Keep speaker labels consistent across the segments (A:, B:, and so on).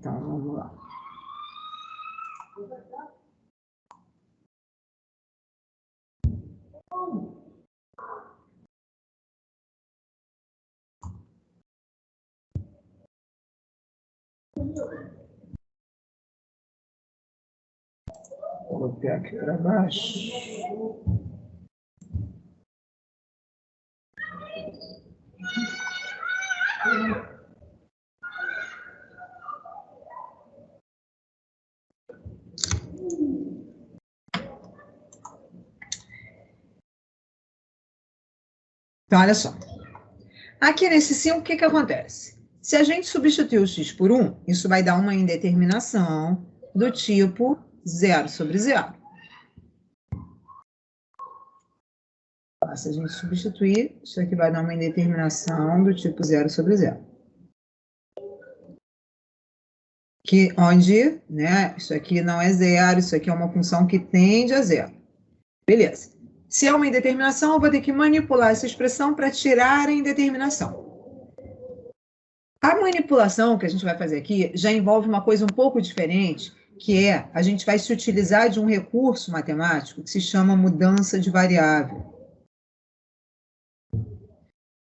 A: Então, vamos lá. Vou colocar aqui para baixo. Então, olha só. Aqui nesse 5, o que acontece? Se a gente substituir o x por 1, isso vai dar uma indeterminação do tipo 0 sobre 0. Se a gente substituir, isso aqui vai dar uma indeterminação do tipo 0 sobre 0. Que, onde, né, isso aqui não é 0, isso aqui é uma função que tende a 0. Beleza. Se é uma indeterminação, eu vou ter que manipular essa expressão para tirar a indeterminação. A manipulação que a gente vai fazer aqui já envolve uma coisa um pouco diferente, que é, a gente vai se utilizar de um recurso matemático que se chama mudança de variável.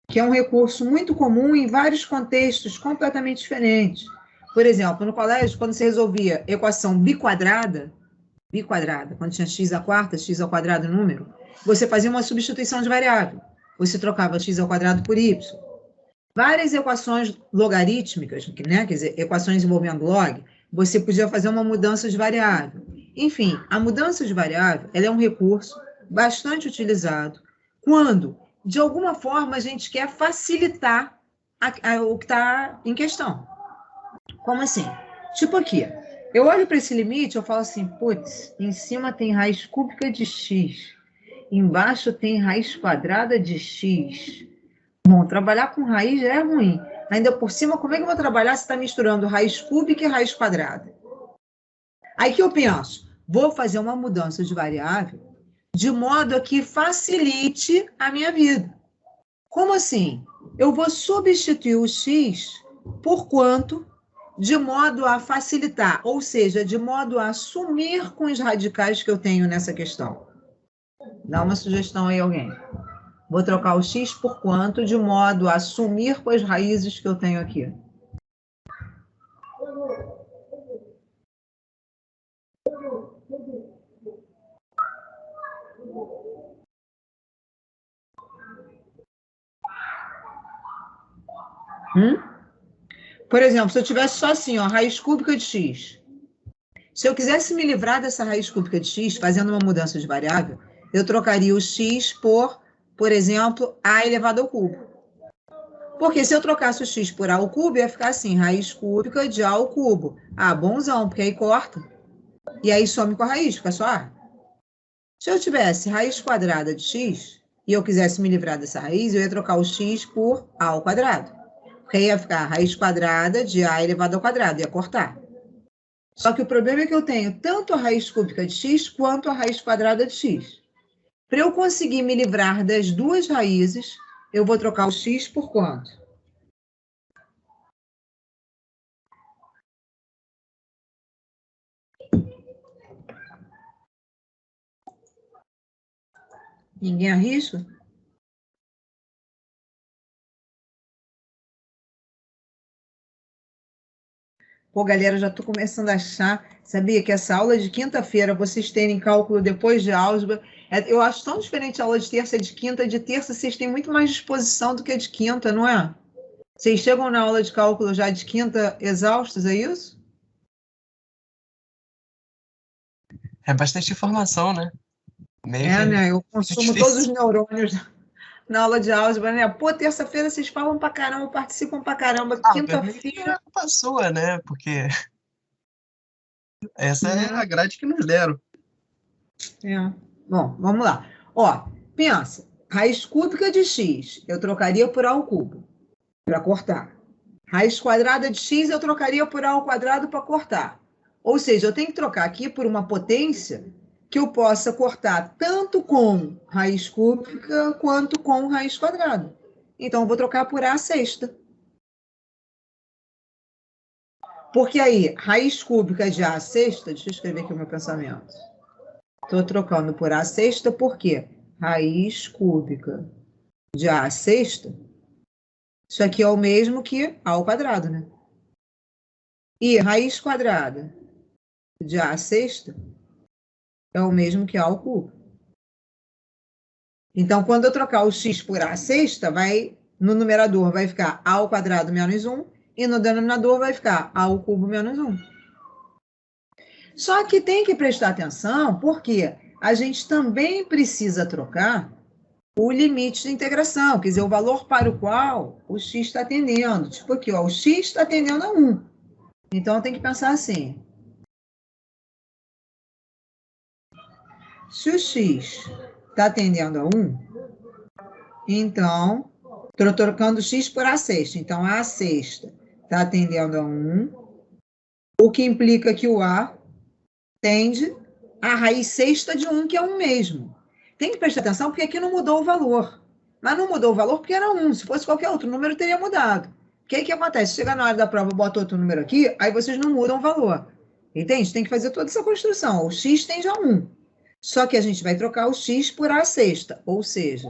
A: Que é um recurso muito comum em vários contextos completamente diferentes. Por exemplo, no colégio, quando você resolvia equação biquadrada, quando tinha x à quarta, x ao quadrado número, você fazia uma substituição de variável. Você trocava x ao quadrado por y. Várias equações logarítmicas, né? Quer dizer, equações envolvendo log, você podia fazer uma mudança de variável. Enfim, a mudança de variável ela é um recurso bastante utilizado quando, de alguma forma, a gente quer facilitar o que está em questão. Como assim? Tipo aqui, eu olho para esse limite, eu falo assim, putz, em cima tem raiz cúbica de x, embaixo tem raiz quadrada de x. Bom, trabalhar com raiz já é ruim. Ainda por cima, como é que eu vou trabalhar se está misturando raiz cúbica e raiz quadrada? Aí que eu penso, vou fazer uma mudança de variável de modo a que facilite a minha vida. Como assim? Eu vou substituir o x por quanto, de modo a facilitar, ou seja, de modo a sumir com os radicais que eu tenho nessa questão. Dá uma sugestão aí, alguém. Vou trocar o x por quanto, de modo a sumir com as raízes que eu tenho aqui. Por exemplo, se eu tivesse só assim, ó, raiz cúbica de x. Se eu quisesse me livrar dessa raiz cúbica de x, fazendo uma mudança de variável, eu trocaria o x por exemplo, a elevado ao cubo. Porque se eu trocasse o x por a ao cubo, ia ficar assim, raiz cúbica de a ao cubo. Ah, bonzão, porque aí corta. E aí some com a raiz, fica só a. Se eu tivesse raiz quadrada de x, e eu quisesse me livrar dessa raiz, eu ia trocar o x por a ao quadrado. Porque aí ia ficar raiz quadrada de a elevado ao quadrado, ia cortar. Só que o problema é que eu tenho tanto a raiz cúbica de x quanto a raiz quadrada de x. Para eu conseguir me livrar das duas raízes, eu vou trocar o x por quanto? Ninguém arrisca? Pô, galera, já estou começando a achar, sabia que essa aula de quinta-feira, vocês terem cálculo depois de álgebra, eu acho tão diferente a aula de terça e de quinta. De terça vocês têm muito mais disposição do que a de quinta, não é? Vocês chegam na aula de cálculo já de quinta exaustos, é isso?
B: É bastante informação, né? Meio que
A: Né? Eu consumo
B: difícil.
A: todos os neurônios na aula de álgebra, né? Pô, terça-feira vocês falam pra caramba, participam pra caramba. Quinta-feira.
B: É culpa sua, né? Porque essa é
A: Né?
B: a grade que nos deram.
A: É. Bom, vamos lá. Ó, pensa, raiz cúbica de x eu trocaria por a ao cubo, para cortar. Raiz quadrada de x eu trocaria por a ao quadrado para cortar. Ou seja, eu tenho que trocar aqui por uma potência que eu possa cortar tanto com raiz cúbica quanto com raiz quadrada. Então, eu vou trocar por a sexta. Porque aí, raiz cúbica de A sexta, deixa eu escrever aqui o meu pensamento. Estou trocando por A sexta, por quê? Raiz cúbica de A sexta, isso aqui é o mesmo que A ao quadrado, né? E raiz quadrada de A sexta é o mesmo que A ao cubo. Então, quando eu trocar o x por A sexta, no numerador vai ficar A ao quadrado menos 1, e no denominador vai ficar A ao cubo menos 1. Só que tem que prestar atenção, porque a gente também precisa trocar o limite de integração, quer dizer, o valor para o qual o x está tendendo. Tipo aqui, ó, o x está tendendo a 1. Então, tem que pensar assim. Se o x está tendendo a 1, então, estou trocando x por A sexta. Então, A sexta está tendendo a 1, o que implica que o A tende a raiz sexta de 1, que é 1 mesmo. Tem que prestar atenção, porque aqui não mudou o valor. Mas não mudou o valor porque era 1. Se fosse qualquer outro número, teria mudado. O que acontece? Chega na hora da prova, bota outro número aqui, aí vocês não mudam o valor. Entende? Tem que fazer toda essa construção. O x tende a 1. Só que a gente vai trocar o x por A sexta. Ou seja,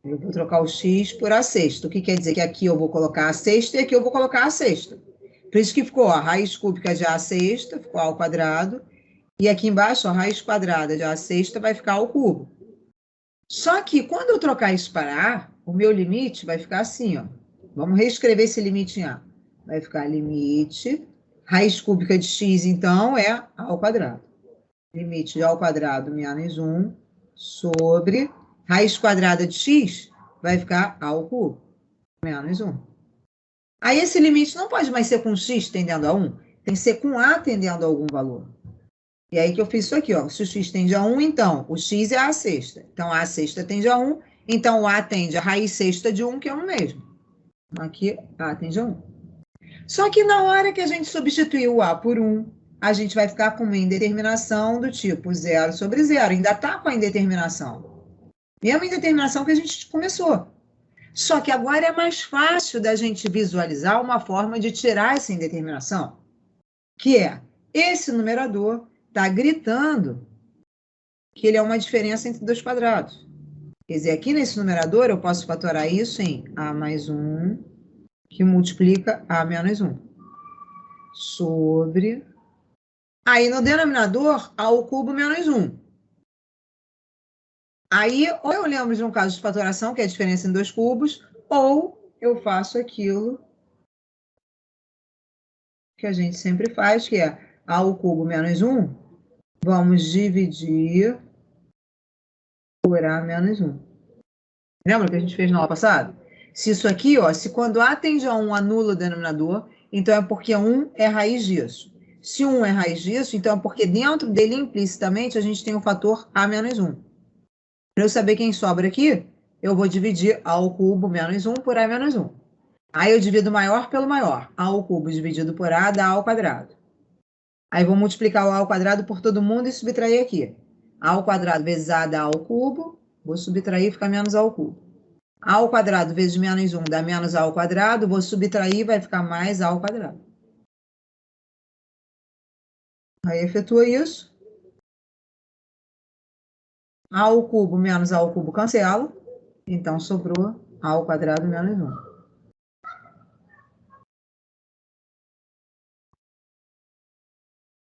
A: eu vou trocar o x por A sexta. O que quer dizer que aqui eu vou colocar A sexta e aqui eu vou colocar A sexta. Por isso que ficou a raiz cúbica de A sexta, ficou A ao quadrado. E aqui embaixo, a raiz quadrada de A sexta vai ficar ao cubo. Só que quando eu trocar isso para A, o meu limite vai ficar assim, ó. Vamos reescrever esse limite em A. Vai ficar limite, raiz cúbica de x, então, é A ao quadrado. Limite de A ao quadrado menos 1 sobre raiz quadrada de x vai ficar A ao cubo, menos 1. Aí esse limite não pode mais ser com x tendendo a 1, tem que ser com A tendendo a algum valor. E aí que eu fiz isso aqui, ó. Se o x tende a 1, então o x é A sexta. Então A sexta tende a 1, então o A tende a raiz sexta de 1, que é 1 mesmo. Aqui A tende a 1. Só que na hora que a gente substituir o A por 1, a gente vai ficar com uma indeterminação do tipo 0 sobre 0. Ainda está com a indeterminação. Mesma indeterminação que a gente começou. Só que agora é mais fácil da gente visualizar uma forma de tirar essa indeterminação, que é esse numerador está gritando que ele é uma diferença entre dois quadrados. Quer dizer, aqui nesse numerador eu posso fatorar isso em A mais 1, que multiplica A menos 1, sobre... Aí no denominador, A ao cubo menos 1. Aí, ou eu lembro de um caso de fatoração, que é a diferença em dois cubos, ou eu faço aquilo que a gente sempre faz, que é A ao cubo menos 1, vamos dividir por A menos 1. Lembra que a gente fez na aula passada? Se isso aqui, ó, se quando A tende a 1 anula o denominador, então é porque 1 é raiz disso. Se 1 é raiz disso, então é porque dentro dele, implicitamente, a gente tem o fator A menos 1. Para eu saber quem sobra aqui, eu vou dividir A ao cubo menos 1 por A menos 1. Aí eu divido o maior pelo maior. A ao cubo dividido por A dá A ao quadrado. Aí vou multiplicar o A ao quadrado por todo mundo e subtrair aqui. A ao quadrado vezes A dá A ao cubo. Vou subtrair e ficar menos A ao cubo. A ao quadrado vezes menos 1 dá menos A ao quadrado. Vou subtrair, vai ficar mais A ao quadrado. Aí efetua isso. A ao cubo menos A ao cubo cancela. Então sobrou A ao quadrado menos 1.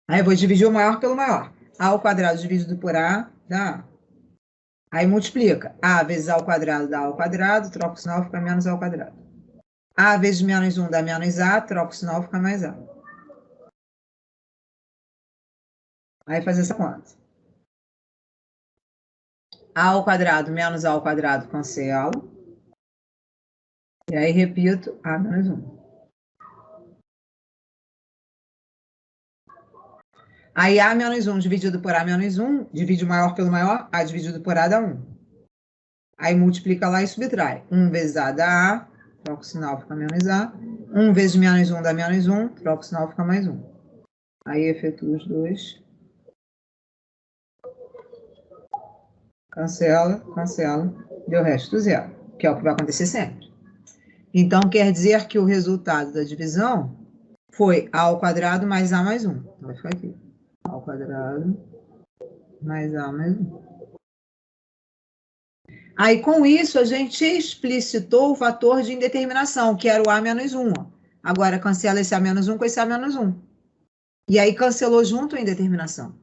A: Aí eu vou dividir o maior pelo maior. A ao quadrado dividido por A dá A. Aí multiplica. A vezes A ao quadrado dá A ao quadrado, troca o sinal, fica menos A ao quadrado. A vezes menos 1 dá menos A, troca o sinal, fica mais A. Aí faz essa conta. A ao quadrado menos A ao quadrado cancela. E aí repito, A menos 1. Aí A menos 1 dividido por A menos 1, divide o maior pelo maior, A dividido por A dá 1. Aí multiplica lá e subtrai. 1 vezes A dá A, troca o sinal, fica menos A. 1 vezes menos 1 dá menos 1, troca o sinal, fica mais 1. Aí efetua os dois. cancela, cancela, deu resto zero, que é o que vai acontecer sempre. Então, quer dizer que o resultado da divisão foi a ao quadrado mais a mais 1. Então, vai ficar aqui. A ao quadrado mais a mais 1. Aí, com isso, a gente explicitou o fator de indeterminação, que era o a menos 1. Agora, cancela esse a menos 1 com esse a menos 1. E aí, cancelou junto a indeterminação.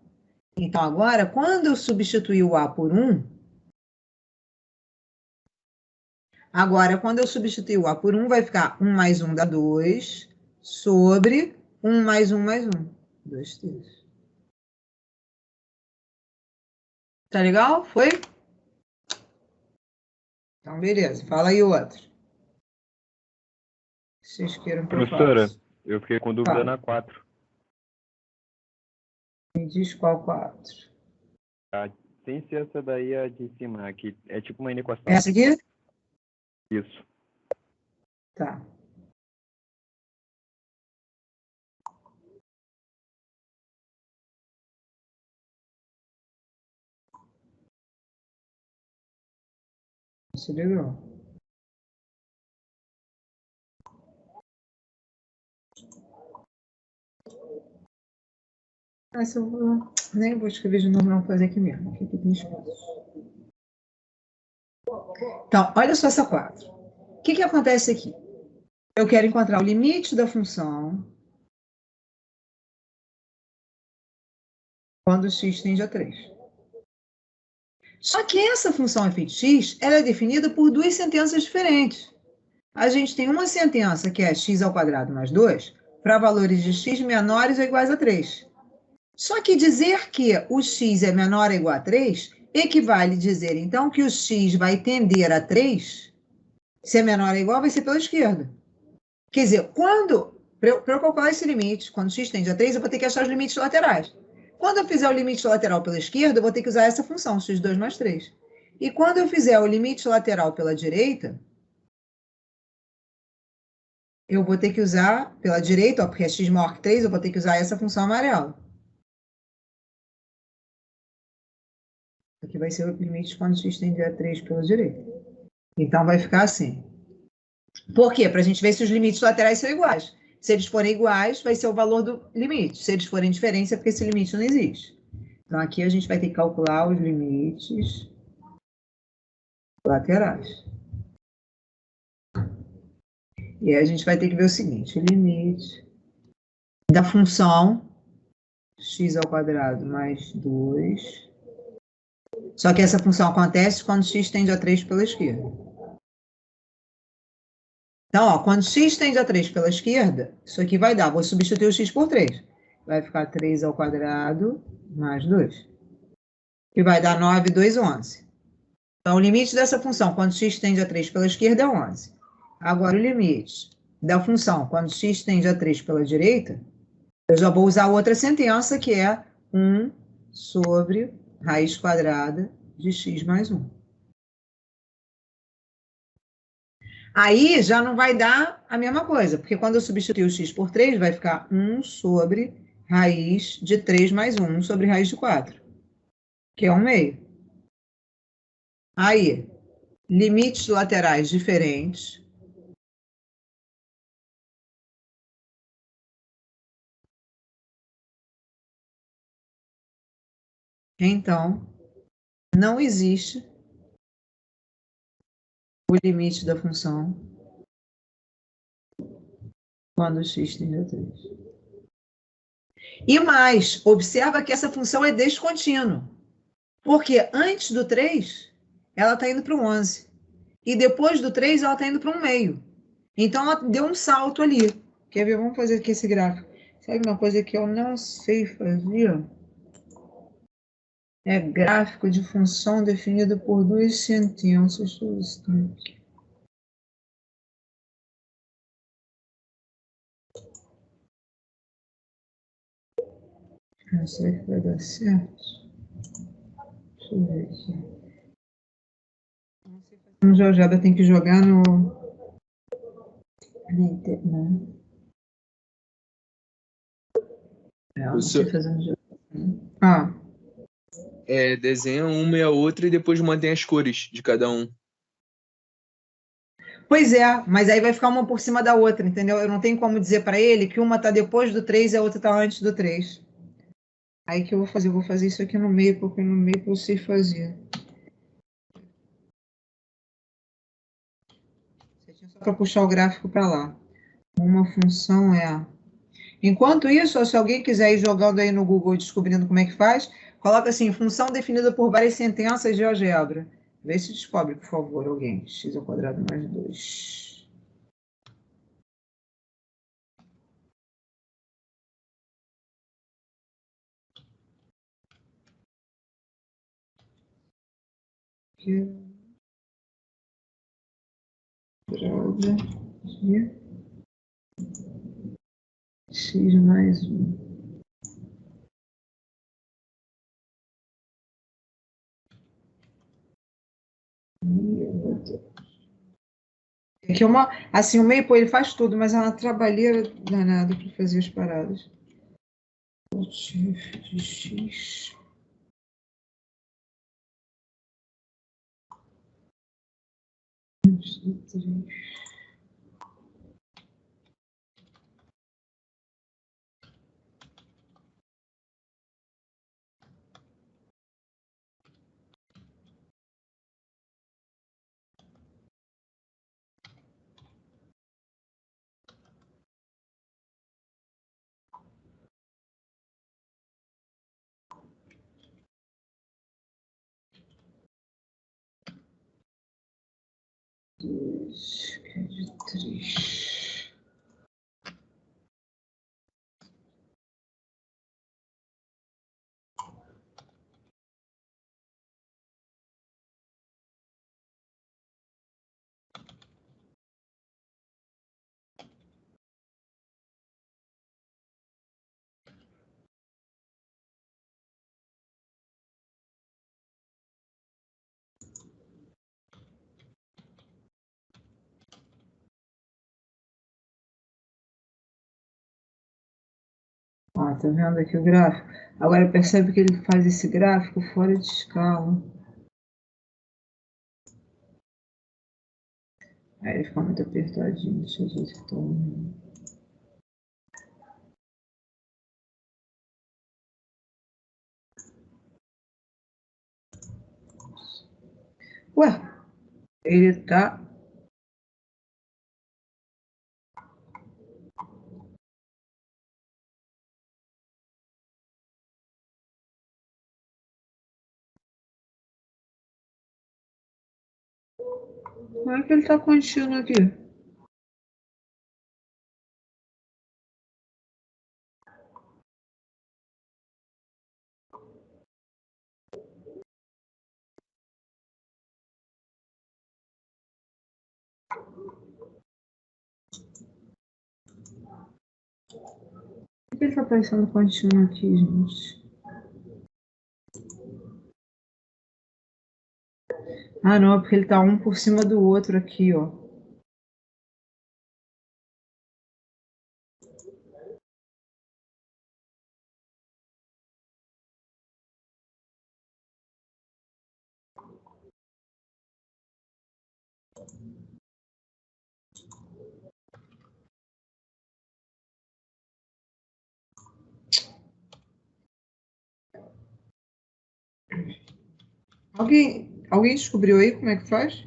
A: Então, agora, quando eu substituir o a por 1, agora, quando eu substituir o a por 1, vai ficar 1 mais 1 dá 2, sobre 1 mais 1 mais 1. 2 terços. Tá legal? Foi? Então, beleza. Fala aí o outro. Vocês queiram que eu
C: Professora,
A: faça?
C: eu fiquei com dúvida
A: Fala.
C: na 4.
A: Me diz qual 4.
C: Sem ser essa daí, a de cima, que é tipo uma inequação.
A: Essa aqui?
C: Isso.
A: Tá. Isso é legal. Essa eu nem vou escrever de novo, não, vou fazer aqui mesmo. Aqui tem espaço. Então, olha só essa 4. O que acontece aqui? Eu quero encontrar o limite da função quando x tende a 3. Só que essa função f de x, ela é definida por duas sentenças diferentes. A gente tem uma sentença que é x ao quadrado mais 2, para valores de x menores ou iguais a 3. Só que dizer que o x é menor ou igual a 3 equivale a dizer, então, que o x vai tender a 3, se é menor ou igual, vai ser pela esquerda. Quer dizer, para eu calcular esse limite, quando x tende a 3, eu vou ter que achar os limites laterais. Quando eu fizer o limite lateral pela esquerda, eu vou ter que usar essa função, x2 mais 3. E quando eu fizer o limite lateral pela direita, eu vou ter que usar pela direita, ó, porque é x maior que 3, eu vou ter que usar essa função amarela. Aqui vai ser o limite quando x tende a 3 pela direita. Então, vai ficar assim. Por quê? Para a gente ver se os limites laterais são iguais. Se eles forem iguais, vai ser o valor do limite. Se eles forem diferentes, é porque esse limite não existe. Então, aqui a gente vai ter que calcular os limites laterais. E aí a gente vai ter que ver o seguinte, o limite da função x ao quadrado mais 2. Só que essa função acontece quando x tende a 3 pela esquerda. Então, ó, quando x tende a 3 pela esquerda, isso aqui vai dar, vou substituir o x por 3. Vai ficar 3 ao quadrado mais 2. Que vai dar 9, 2, 11. Então, o limite dessa função, quando x tende a 3 pela esquerda, é 11. Agora, o limite da função, quando x tende a 3 pela direita, eu já vou usar outra sentença, que é 1 sobre raiz quadrada de x mais 1. Aí já não vai dar a mesma coisa, porque quando eu substituir o x por 3, vai ficar 1 sobre raiz de 3 mais 1, 1 sobre raiz de 4, que é 1 meio. Aí, limites laterais diferentes. Então, não existe o limite da função quando x tende a 3. E mais, observa que essa função é descontínua. Porque antes do 3, ela está indo para o 11. E depois do 3, ela está indo para um meio. Então, ela deu um salto ali. Quer ver? Vamos fazer aqui esse gráfico. Sabe uma coisa que eu não sei fazer? É gráfico de função definido por duas sentenças. Deixa eu ver se tem aqui. Não sei se vai dar certo. Deixa eu ver aqui. No GeoGebra tem que jogar no... Não. Não sei fazer no GeoGebra.
D: desenha uma e a outra e depois mantém as cores de cada um.
A: Pois é, mas aí vai ficar uma por cima da outra, entendeu? Eu não tenho como dizer para ele que uma está depois do 3 e a outra está antes do 3. Aí que eu vou fazer? Eu vou fazer isso aqui no meio, porque no meio eu sei fazer. Só para puxar o gráfico para lá. Uma função é... Enquanto isso, se alguém quiser ir jogando aí no Google descobrindo como é que faz, coloca assim, função definida por várias sentenças de algebra. Vê se descobre, por favor, alguém. X ao quadrado mais 2. Quadrado de x mais 1. Aqui é uma, assim, o meio, pô, ele faz tudo, mas é uma trabalheira danada para fazer as paradas. F de x. De 3. Que é de 3. Ó, tá vendo aqui o gráfico? Agora percebe que ele faz esse gráfico fora de escala. Aí ele fica muito apertadinho. Deixa eu ver se tá... Ué, ele tá... Como é que ele tá contínuo aqui? Por que ele tá aparecendo contínuo aqui, gente? Ah, não, é porque ele tá um por cima do outro aqui, ó. Alguém descobriu aí como é que faz?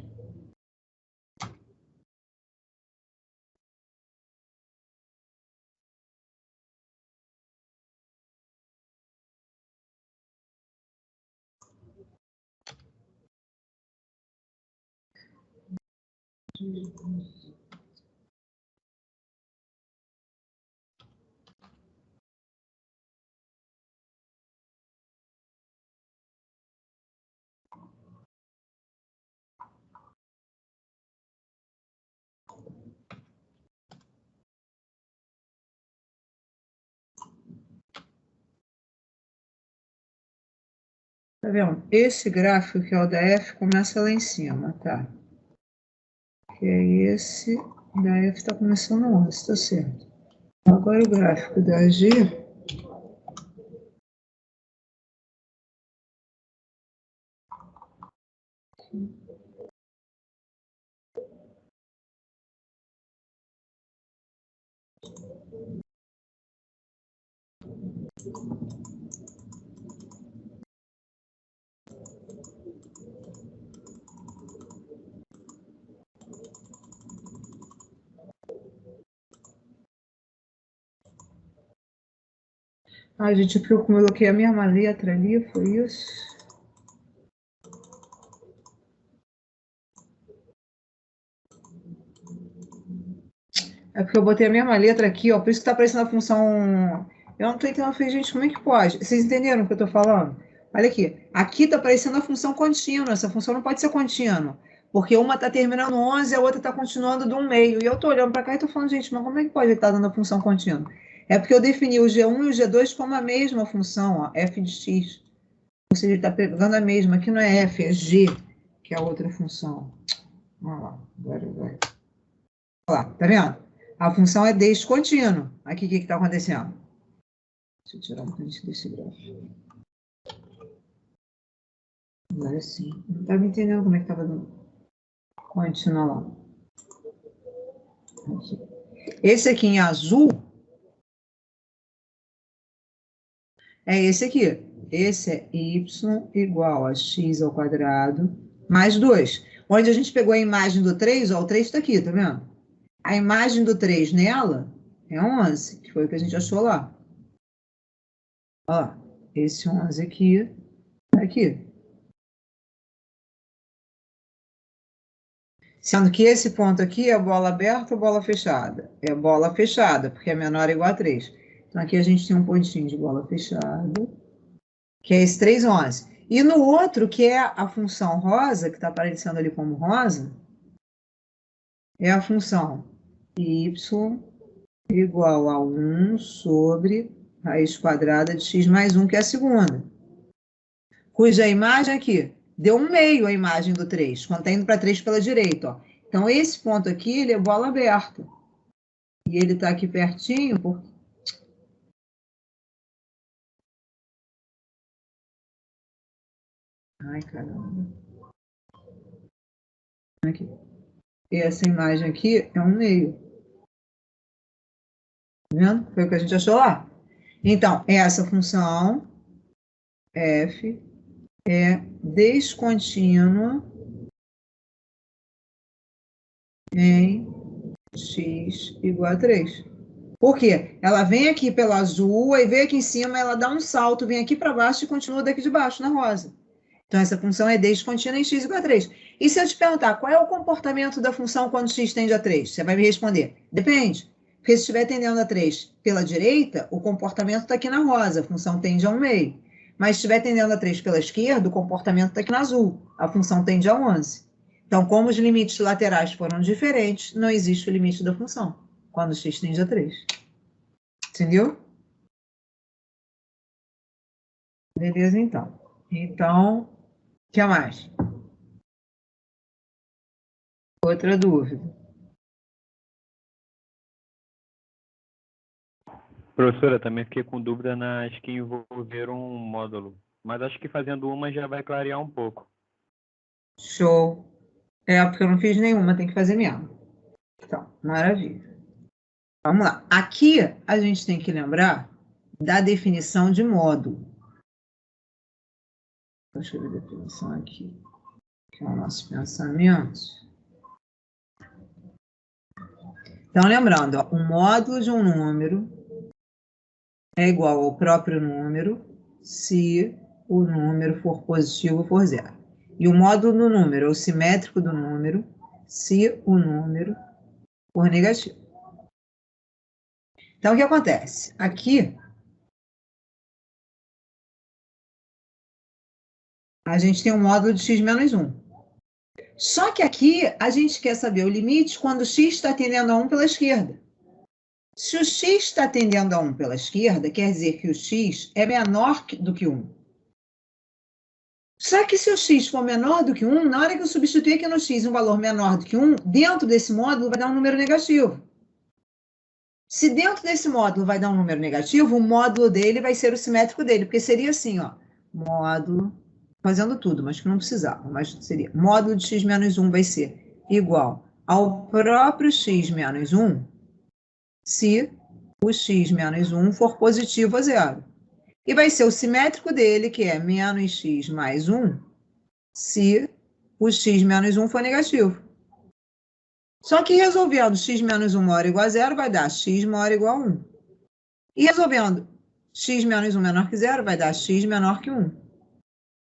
A: Tá vendo? Esse gráfico que é o da F começa lá em cima, tá? Que é esse da F está começando antes, tá certo? Agora o gráfico da G Ai, gente, eu coloquei a mesma letra ali, foi isso? É porque eu botei a mesma letra aqui, ó, por isso que tá aparecendo a função... Eu não tô entendendo, falei, gente, como é que pode? Vocês entenderam o que eu tô falando? Olha aqui, aqui tá aparecendo a função contínua, essa função não pode ser contínua, porque uma tá terminando 11 e a outra tá continuando do 1/2, e eu tô olhando para cá e tô falando, gente, mas como é que pode estar dando a função contínua? É porque eu defini o G1 e o G2 como a mesma função, ó, f de x. Ou seja, ele está pegando a mesma. Aqui não é f, é g, que é a outra função. Vamos lá, agora vai. Olha lá, tá vendo? A função é descontínua. Aqui, o que está acontecendo? Deixa eu tirar um print desse gráfico. Agora sim. Não estava entendendo como é que estava dando. Contínua lá. Aqui. Esse aqui em azul é esse aqui. Esse é y igual a x ao quadrado mais 2. Onde a gente pegou a imagem do 3, ó, o 3 está aqui, tá vendo? A imagem do 3 nela é 11, que foi o que a gente achou lá. Ó, esse 11 aqui, tá aqui. Sendo que esse ponto aqui é bola aberta ou bola fechada? É bola fechada, porque é menor ou igual a 3. Então, aqui a gente tem um pontinho de bola fechada, que é esse 3, 11. E no outro, que é a função rosa, que está aparecendo ali como rosa, é a função y igual a 1 sobre raiz quadrada de x mais 1, que é a segunda. Cuja imagem aqui deu 1/2 a imagem do 3, quando está indo para 3 pela direita. Ó. Então, esse ponto aqui, ele é bola aberta. E ele está aqui pertinho, porque... Ai, caramba. Aqui. Essa imagem aqui é 1/2. Tá vendo? Foi o que a gente achou lá. Então, essa função f é descontínua em x igual a 3. Por quê? Ela vem aqui pelo azul, aí vem aqui em cima, ela dá um salto, vem aqui para baixo e continua daqui de baixo, na rosa. Então, essa função é descontínua em x igual a 3. E se eu te perguntar, qual é o comportamento da função quando x tende a 3? Você vai me responder, depende. Porque se estiver tendendo a 3 pela direita, o comportamento está aqui na rosa, a função tende a 1/2. Mas se estiver tendendo a 3 pela esquerda, o comportamento está aqui no azul, a função tende a 11. Então, como os limites laterais foram diferentes, não existe o limite da função, quando x tende a 3. Entendeu? Beleza, então. Então, o que mais? Outra dúvida.
C: Professora, também fiquei com dúvida nas que envolveram um módulo, mas acho que fazendo uma já vai clarear um pouco.
A: Show. É, porque eu não fiz nenhuma, tem que fazer mesmo. Então, maravilha. Vamos lá. Aqui, a gente tem que lembrar da definição de módulo. Deixa eu ver a definição aqui, que é o nosso pensamento. Então, lembrando, ó, o módulo de um número é igual ao próprio número se o número for positivo ou for zero. E o módulo do número é o simétrico do número se o número for negativo. Então, o que acontece? Aqui, a gente tem um módulo de x menos 1. Só que aqui, a gente quer saber o limite quando x está tendendo a 1 pela esquerda. Se o x está tendendo a 1 pela esquerda, quer dizer que o x é menor do que 1. Só que se o x for menor do que 1, na hora que eu substituir aqui no x um valor menor do que 1, dentro desse módulo vai dar um número negativo. Se dentro desse módulo vai dar um número negativo, o módulo dele vai ser o simétrico dele, porque seria assim, ó, módulo, fazendo tudo, mas que não precisava, mas seria, módulo de x menos 1 vai ser igual ao próprio x menos 1, se o x menos 1 for positivo a zero. E vai ser o simétrico dele, que é menos x mais 1, se o x menos 1 for negativo. Só que resolvendo x menos 1 maior ou igual a zero, vai dar x maior ou igual a 1. E resolvendo x menos 1 menor que zero, vai dar x menor que 1.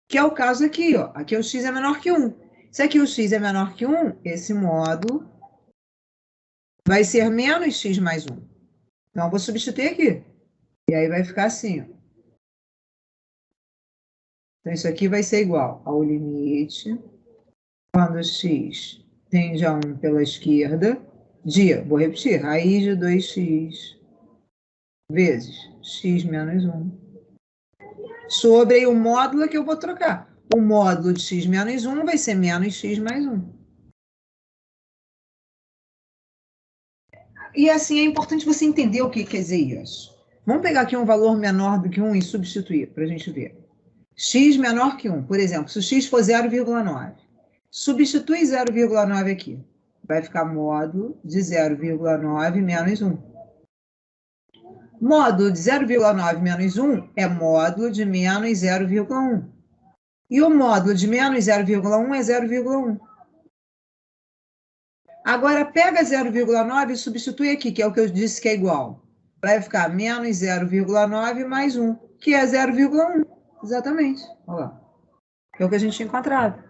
A: Que é o caso aqui, ó. Aqui o x é menor que 1. Se aqui o x é menor que 1, esse módulo vai ser menos x mais 1. Então, eu vou substituir aqui. E aí vai ficar assim, ó. Então, isso aqui vai ser igual ao limite, quando x tende a 1 pela esquerda, vou repetir, raiz de 2x vezes x menos 1. Sobre o módulo que eu vou trocar. O módulo de x menos 1 vai ser menos x mais 1. E assim, é importante você entender o que quer dizer isso. Vamos pegar aqui um valor menor do que 1 e substituir, para a gente ver. X menor que 1, por exemplo, se o x for 0,9. Substitui 0,9 aqui. Vai ficar módulo de 0,9 menos 1. Módulo de 0,9 menos 1 é módulo de menos 0,1. E o módulo de menos 0,1 é 0,1. Agora, pega 0,9 e substitui aqui, que é o que eu disse que é igual. Vai ficar menos 0,9 mais 1, que é 0,1. Exatamente. Olha lá. É o que a gente tinha encontrado.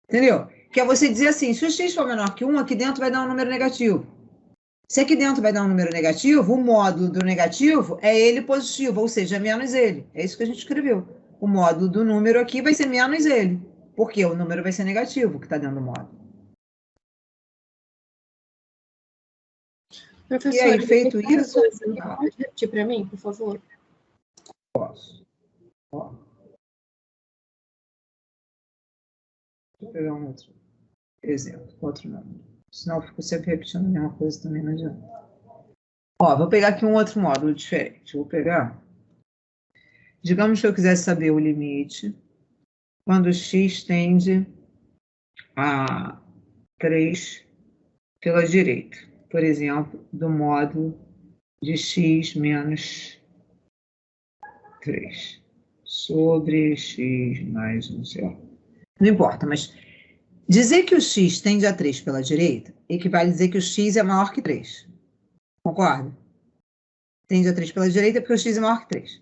A: Entendeu? Que é você dizer assim, se o x for menor que 1, aqui dentro vai dar um número negativo. Se aqui dentro vai dar um número negativo, o módulo do negativo é ele positivo, ou seja, menos ele. É isso que a gente escreveu. O módulo do número aqui vai ser menos ele. Porque o número vai ser negativo, que está dentro do módulo.
E: Professora,
A: E aí, feito isso...
E: Pode repetir para mim, por favor?
A: Posso. Ó. Vou pegar um outro exemplo, outro número. Senão eu fico sempre repetindo a mesma coisa, também não adianta. Ó, vou pegar aqui um outro módulo diferente. Vou pegar... Digamos que eu quisesse saber o limite quando x tende a 3 pela direita. Por exemplo, do módulo de x menos 3 sobre x mais 1, sei lá. Não importa, mas dizer que o x tende a 3 pela direita equivale a dizer que o x é maior que 3. Concorda? Tende a 3 pela direita porque o x é maior que 3.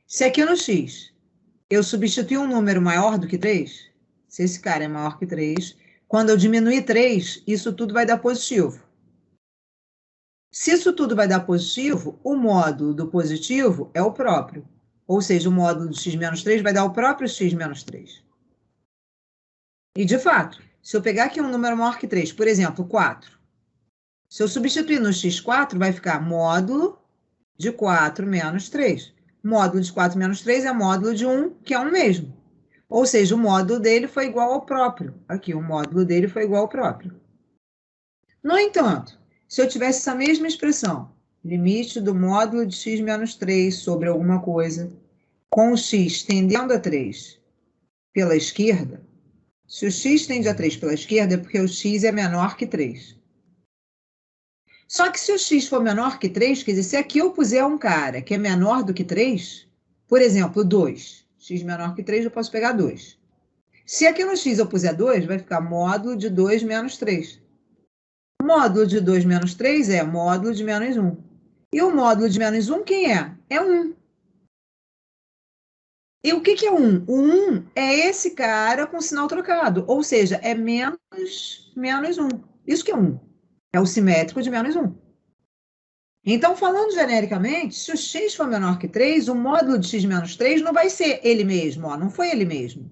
A: Se aqui no x eu substituir um número maior do que 3, se esse cara é maior que 3, quando eu diminuir 3, isso tudo vai dar positivo. Se isso tudo vai dar positivo, o módulo do positivo é o próprio. Ou seja, o módulo de x menos 3 vai dar o próprio x menos 3. E, de fato, se eu pegar aqui um número maior que 3, por exemplo, 4, se eu substituir no x4, vai ficar módulo de 4 menos 3. Módulo de 4 menos 3 é módulo de 1, que é 1 mesmo. Ou seja, o módulo dele foi igual ao próprio. Aqui, o módulo dele foi igual ao próprio. No entanto, se eu tivesse essa mesma expressão, limite do módulo de x menos 3 sobre alguma coisa, com o x tendendo a 3 pela esquerda, se o x tende a 3 pela esquerda é porque o x é menor que 3. Só que se o x for menor que 3, quer dizer, se aqui eu puser um cara que é menor do que 3, por exemplo, 2, x menor que 3, eu posso pegar 2. Se aqui no x eu puser 2, vai ficar módulo de 2 menos 3. Módulo de 2 menos 3 é módulo de menos 1. E o módulo de menos 1 quem é? É 1. E o que é 1? O 1 é esse cara com sinal trocado, ou seja, é menos 1. Isso que é 1. É o simétrico de menos 1. Então, falando genericamente, se o x for menor que 3, o módulo de x menos 3 não vai ser ele mesmo, ó, não foi ele mesmo.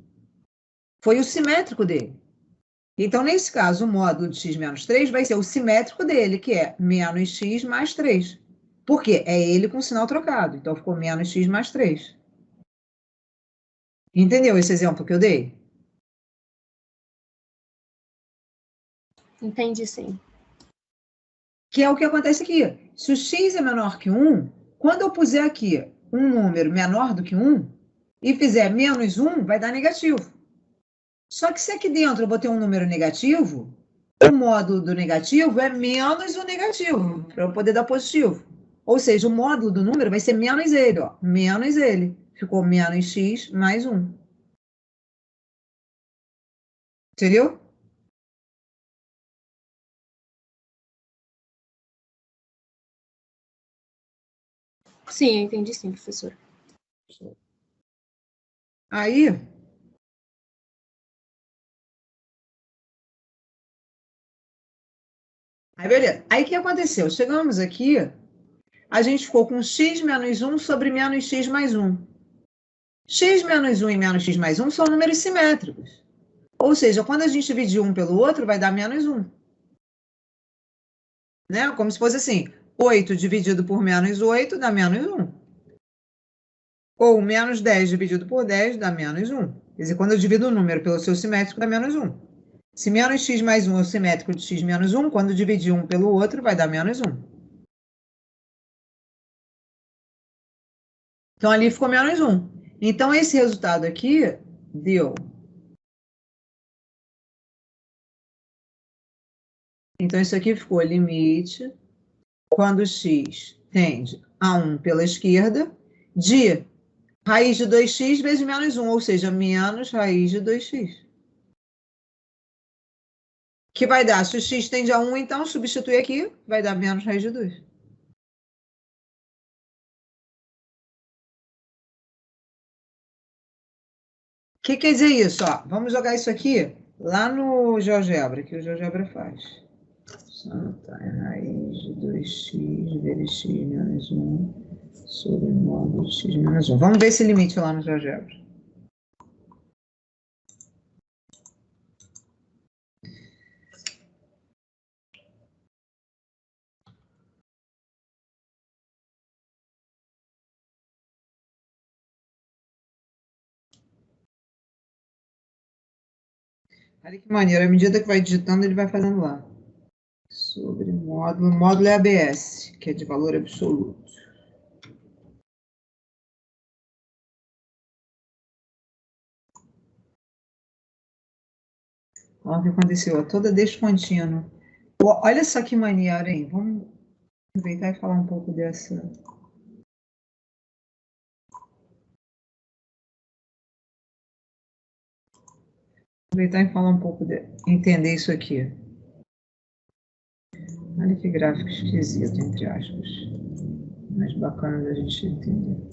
A: Foi o simétrico dele. Então, nesse caso, o módulo de x menos 3 vai ser o simétrico dele, que é menos x mais 3. Por quê? É ele com sinal trocado. Então, ficou menos x mais 3. Entendeu esse exemplo que eu dei?
E: Entendi, sim.
A: Que é o que acontece aqui. Se o x é menor que 1, quando eu puser aqui um número menor do que 1 e fizer menos 1, vai dar negativo. Só que se aqui dentro eu vou ter um número negativo, o módulo do negativo é menos o negativo, para eu poder dar positivo. Ou seja, o módulo do número vai ser menos ele, ó. Menos ele. Ficou menos x mais 1. Entendeu?
E: Sim, eu entendi sim, professor.
A: Aí, beleza. Aí, o que aconteceu? Chegamos aqui, a gente ficou com x menos 1 sobre menos x mais 1. X menos 1 e menos x mais 1 são números simétricos. Ou seja, quando a gente dividir um pelo outro, vai dar menos 1. Né? Como se fosse assim, 8 dividido por menos 8 dá menos 1. Ou menos 10 dividido por 10 dá menos 1. Quer dizer, quando eu divido um número pelo seu simétrico, dá menos 1. Se menos x mais 1 é o simétrico de x menos 1, quando dividir um pelo outro, vai dar menos 1. Então, ali ficou menos 1. Então, esse resultado aqui deu. Então, isso aqui ficou limite, quando x tende a 1 pela esquerda, de raiz de 2x vezes menos 1, ou seja, menos raiz de 2x. Que vai dar, se o x tende a 1, então, substitui aqui, vai dar menos raiz de 2. O que quer dizer isso? Ó, vamos jogar isso aqui lá no GeoGebra, que o GeoGebra faz. Tá, é raiz de 2x vezes x menos 1 sobre módulo de x menos 1. Vamos ver esse limite lá no GeoGebra. Olha que maneiro, à medida que vai digitando, ele vai fazendo lá. Sobre módulo, módulo é ABS, que é de valor absoluto. Olha o que aconteceu, ó, toda descontínua. Olha só que maneiro, hein? Vamos aproveitar e falar um pouco dessa. Aproveitar e falar um pouco de entender isso aqui. Olha que gráfico esquisito, entre aspas. Mais bacana da gente entender.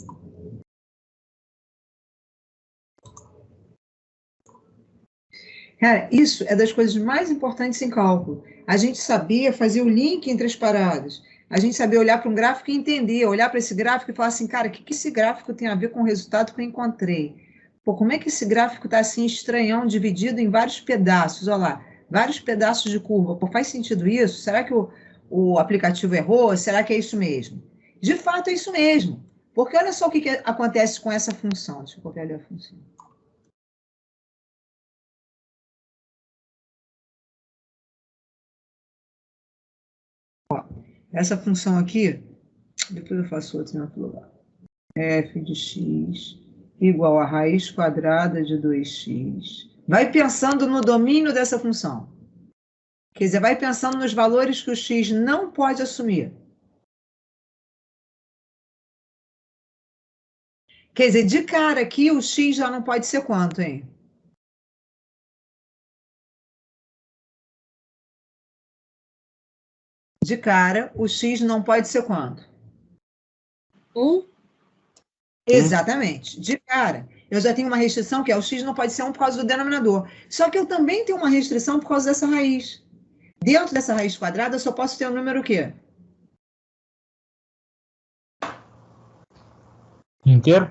A: Cara, isso é das coisas mais importantes em cálculo. A gente sabia fazer o link entre as paradas. A gente sabia olhar para um gráfico e entender, olhar para esse gráfico e falar assim, cara, o que esse gráfico tem a ver com o resultado que eu encontrei? Pô, como é que esse gráfico está assim estranhão, dividido em vários pedaços? Olha lá, vários pedaços de curva. Pô, faz sentido isso? Será que o aplicativo errou? Será que é isso mesmo? De fato, é isso mesmo. Porque olha só o que acontece com essa função. Deixa eu copiar ali a função. Essa função aqui, depois eu faço outra em outro lugar. F de x igual a raiz quadrada de 2x. Vai pensando no domínio dessa função. Quer dizer, vai pensando nos valores que o x não pode assumir. Quer dizer, de cara aqui, o x já não pode ser quanto, hein? De cara, o x não pode ser quanto?
E: 1?
A: Exatamente. De cara, eu já tenho uma restrição que é o x não pode ser 1 por causa do denominador. Só que eu também tenho uma restrição por causa dessa raiz. Dentro dessa raiz quadrada, eu só posso ter um número o quê?
B: Inteiro?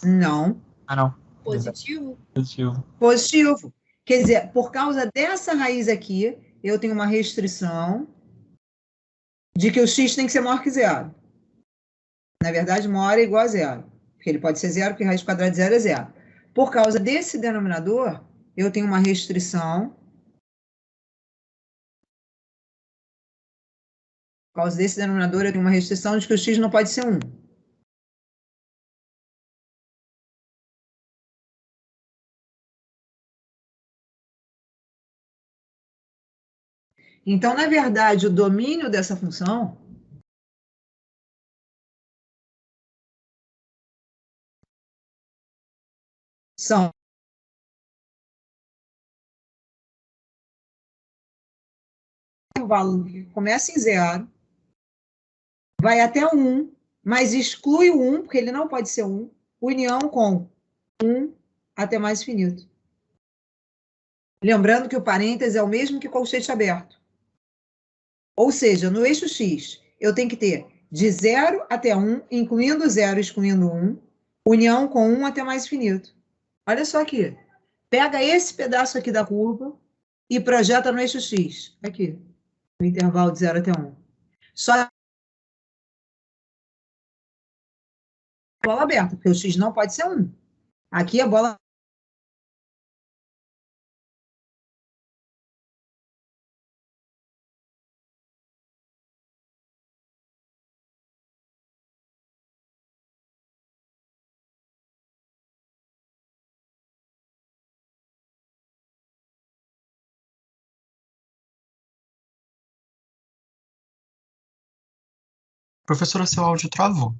A: Não.
B: Ah, não.
E: Positivo?
B: Positivo.
A: Positivo. Quer dizer, por causa dessa raiz aqui, eu tenho uma restrição de que o x tem que ser maior que zero. Na verdade, maior é igual a zero. Porque ele pode ser zero, porque raiz quadrada de zero é zero. Por causa desse denominador, eu tenho uma restrição. Por causa desse denominador, eu tenho uma restrição de que o x não pode ser 1. Então, na verdade, o domínio dessa função São intervalo que começa em 0, vai até 1, mas exclui o 1, porque ele não pode ser 1, união com 1 até mais infinito. Lembrando que o parêntese é o mesmo que colchete aberto. Ou seja, no eixo X, eu tenho que ter de 0 até 1, incluindo 0 e excluindo 1, união com 1 até mais infinito. Olha só aqui. Pega esse pedaço aqui da curva e projeta no eixo X. Aqui, no intervalo de 0 até 1. Só bola aberta, porque o X não pode ser 1. Aqui a bola...
B: Professora, seu áudio travou.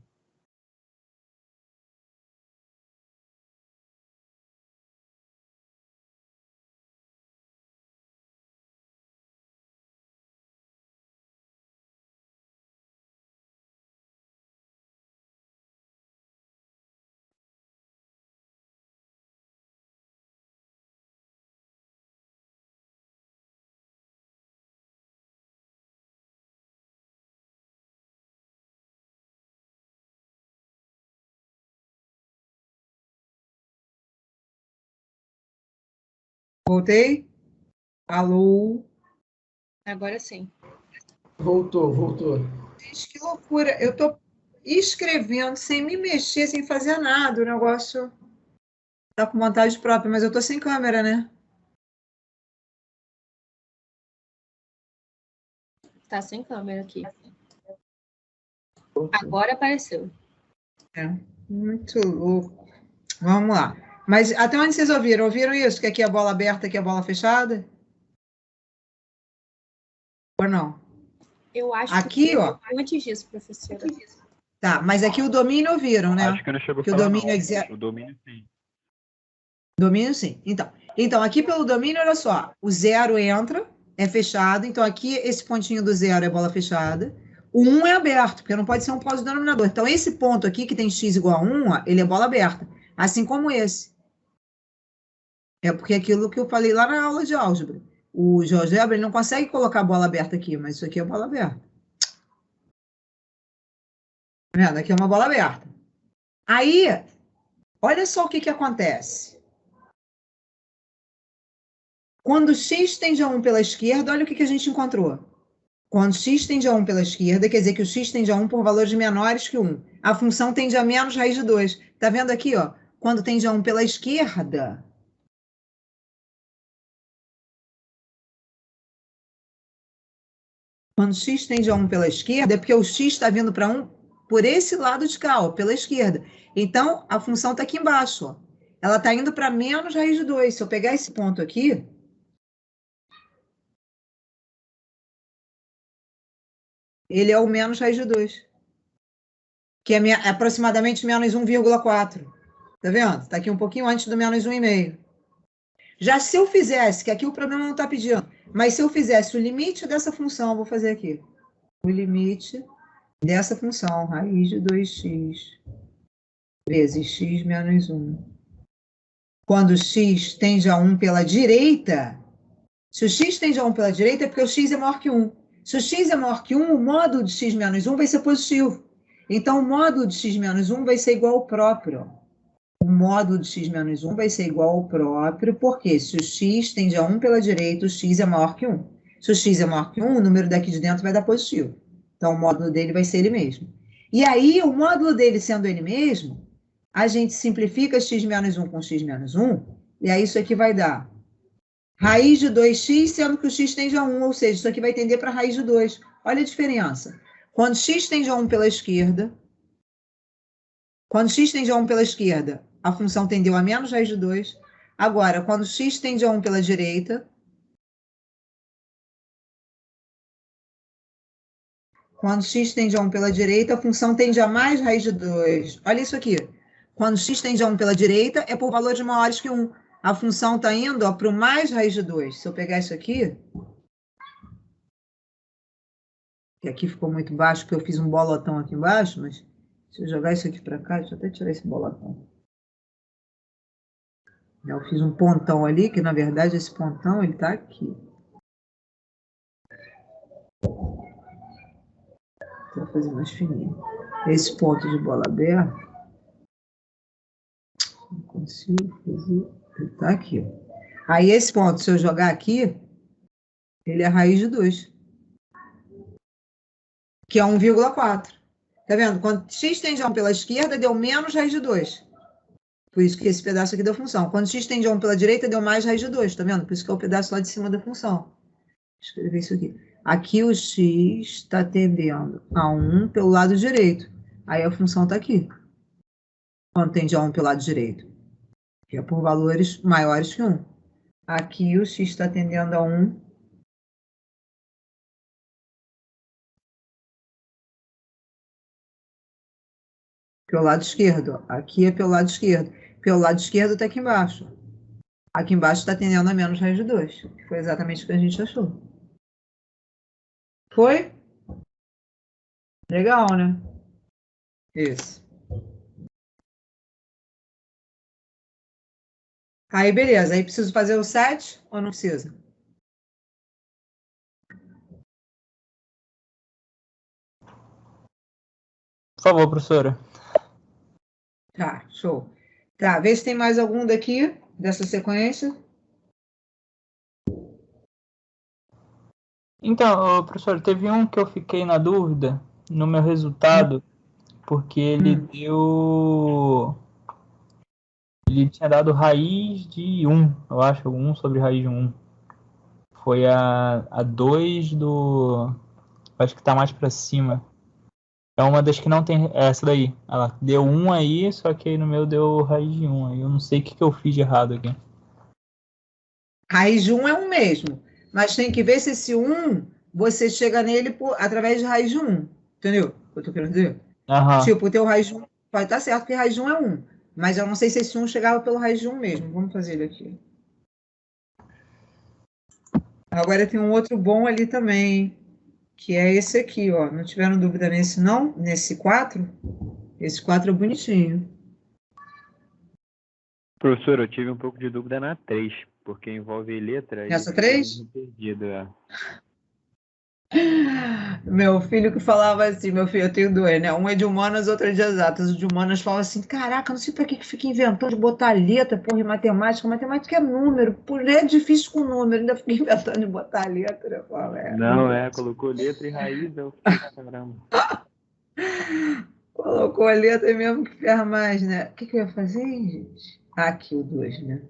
A: Voltei? Alô?
E: Agora sim.
D: Voltou.
A: Gente, que loucura. Eu tô escrevendo sem me mexer, sem fazer nada. O negócio tá com vontade própria, mas eu tô sem câmera, né?
E: Tá sem câmera aqui. Agora apareceu.
A: É, muito louco. Vamos lá. Mas até onde vocês ouviram? Ouviram isso? Que aqui é a bola aberta, aqui é a bola fechada? Ou não?
E: Eu acho
A: Aqui,
E: que
A: ó.
E: antes disso, professora.
A: Tá, mas aqui o domínio ouviram, né?
C: Acho que não chegou a
A: Que o
C: falar,
A: domínio
C: não.
A: é zero.
C: O domínio sim.
A: Domínio, sim. Então, aqui pelo domínio, olha só. O 0 entra, é fechado. Então, aqui, esse pontinho do 0 é bola fechada. O 1 é aberto, porque não pode ser um pós-denominador. Então, esse ponto aqui, que tem x igual a 1, ó, ele é bola aberta. Assim como esse. É porque é aquilo que eu falei lá na aula de álgebra. O GeoGebra, ele não consegue colocar a bola aberta aqui, mas isso aqui é bola aberta. Tá vendo? Aqui é uma bola aberta. Aí, olha só o que acontece. Quando x tende a 1 pela esquerda, olha o que a gente encontrou. Quando x tende a 1 pela esquerda, quer dizer que o x tende a 1 por valores menores que 1. A função tende a menos raiz de 2. Tá vendo aqui, ó? Quando tende a 1 pela esquerda, quando x tende a 1 pela esquerda, é porque o x está vindo para 1 por esse lado de cá, ó, pela esquerda. Então, a função está aqui embaixo, ó. Ela está indo para menos raiz de 2. Se eu pegar esse ponto aqui, ele é o menos raiz de 2, que é aproximadamente menos 1,4. Tá vendo? Está aqui um pouquinho antes do menos 1,5. Já se eu fizesse, que aqui o problema não está pedindo, mas se eu fizesse o limite dessa função, eu vou fazer aqui. O limite dessa função, raiz de 2x vezes x menos 1. Quando x tende a 1 pela direita, se o x tende a 1 pela direita, é porque o x é maior que 1. Se o x é maior que 1, o módulo de x menos 1 vai ser positivo. Então, o módulo de x menos 1 vai ser igual ao próprio. O módulo de x menos 1 vai ser igual ao próprio, porque se o x tende a 1 pela direita, o x é maior que 1. Se o x é maior que 1, o número daqui de dentro vai dar positivo. Então, o módulo dele vai ser ele mesmo. E aí, o módulo dele sendo ele mesmo, a gente simplifica x menos 1 com x menos 1, e aí isso aqui vai dar raiz de 2x, sendo que o x tende a 1, ou seja, isso aqui vai tender para raiz de 2. Olha a diferença. Quando x tende a 1 pela esquerda, a função tendeu a menos raiz de 2. Agora, quando x tende a 1 pela direita, a função tende a mais raiz de 2. Olha isso aqui. quando x tende a 1 pela direita, é por valores maiores que 1. A função está indo para o mais raiz de 2. Se eu pegar isso aqui, que aqui ficou muito baixo, porque eu fiz um bolotão aqui embaixo, mas se eu jogar isso aqui para cá, deixa eu até tirar esse bolotão. Eu fiz um pontão ali, que na verdade esse pontão ele está aqui. Vou fazer mais fininho. Esse ponto de bola aberta, não consigo fazer, ele está aqui. Aí esse ponto, se eu jogar aqui, ele é a raiz de 2, que é 1,4. Tá vendo? Quando x tende a 1 pela esquerda, deu menos raiz de 2. Por isso que esse pedaço aqui deu função. Quando x tende a 1 pela direita, deu mais raiz de 2, tá vendo? Por isso que é o pedaço lá de cima da função. Vou escrever isso aqui. Aqui o x está tendendo a 1 pelo lado direito. Aí a função está aqui. Quando tende a 1 pelo lado direito. Que é por valores maiores que 1. Aqui o x está tendendo a 1 pelo lado esquerdo. Aqui é pelo lado esquerdo. Pelo lado esquerdo está aqui embaixo. Aqui embaixo está tendendo a menos raiz de 2. Foi exatamente o que a gente achou. Foi? Legal, né? Isso. Aí, beleza. Aí preciso fazer o 7 ou não precisa?
F: Por favor, professora.
A: Tá, show. Tá, vê se tem mais algum daqui, dessa sequência.
F: Então, ô, professor, teve um que eu fiquei na dúvida no meu resultado, porque ele deu... Ele tinha dado raiz de 1, eu acho, 1 sobre raiz de 1. Foi a 2 do... Acho que tá mais pra cima. É uma das que não tem... Essa daí. Ela deu 1 aí, só que aí no meu deu raiz de 1. Aí eu não sei o que eu fiz de errado aqui.
A: Raiz de 1 é 1 mesmo. Mas tem que ver se esse 1, você chega nele através de raiz de 1. Entendeu o que eu tô querendo dizer?
F: Aham.
A: Tipo, o teu raiz de 1 pode estar certo que raiz de 1 é 1. Mas eu não sei se esse 1 chegava pelo raiz de 1 mesmo. Vamos fazer ele aqui. Agora tem um outro bom ali também, que é esse aqui, ó. Não tiveram dúvida nesse, não? Nesse 4? Esse 4 é bonitinho.
C: Professor, eu tive um pouco de dúvida na 3, porque envolve letra.
A: Nessa
C: e
A: 3?
C: fiquei perdido, é.
A: Meu filho que falava assim, meu filho, eu tenho 2, né? Um é de humanas, outro é de exatas. O de humanas fala assim, caraca, não sei pra que fica inventando de botar letra, porra, em matemática. Matemática é número, por é difícil com número, ainda fica inventando de botar letra. Eu falo,
C: Não, colocou letra e raiz, eu fiquei, caramba.
A: Colocou a letra mesmo que ferra mais, né? O que eu ia fazer, gente? Aqui o 2, né?